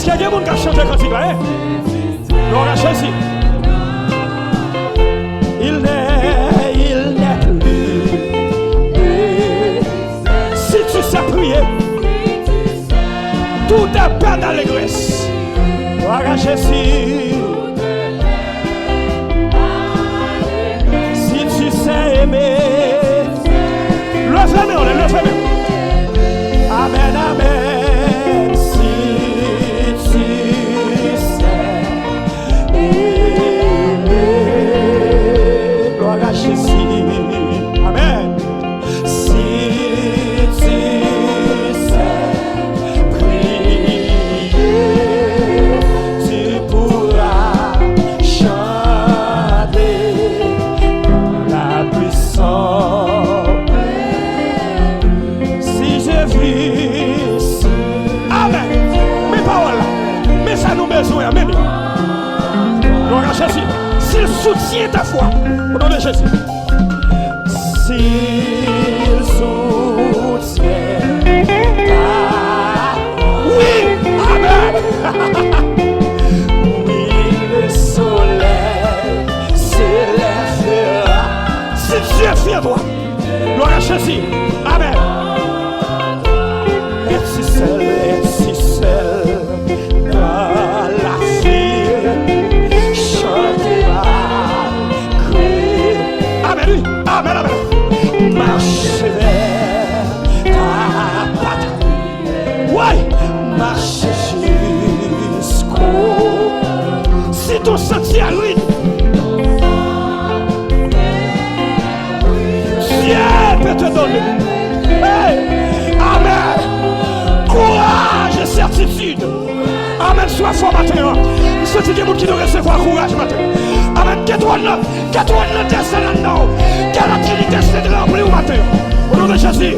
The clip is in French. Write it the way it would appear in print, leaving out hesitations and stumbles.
Est-ce qu'il y a des gens qui ont chanté quand il va? Gloire à Jésus. Il n'est plus. Si tu sais prier, tout est pas d'allégresse. Gloire à Jésus. Si tu sais aimer, levez-moi, levez-moi. Amen, amen. Si tu sais aimer, gloire à Jésus. Amen. Si tu sais prier, tu pourras chanter la puissance. Si je vis, amen. Mes paroles, mais ça nous besoin, amen. Gloire à Jésus. S'il soutient ta foi, au nom de Jésus. S'il soutient ta... Oui, amen. Oui, le soleil se lèvera. Si Dieu est fier de toi, gloire à Jésus, amen. Et si seul dans la ville, chantera, crier. Amen, oui, amen, amen. Marche vers ta patrie. Ouais, marche jusqu'au. Si ton sentier est rude, Dieu peut te donner. Hey, amen. Courage et certitude. Amen. Sois fort matin. C'est des gens qui doivent recevoir courage matin. Amen. Qu'étoile descend là-dedans. Que la Trinité se remplit au matin. Au nom de Jésus.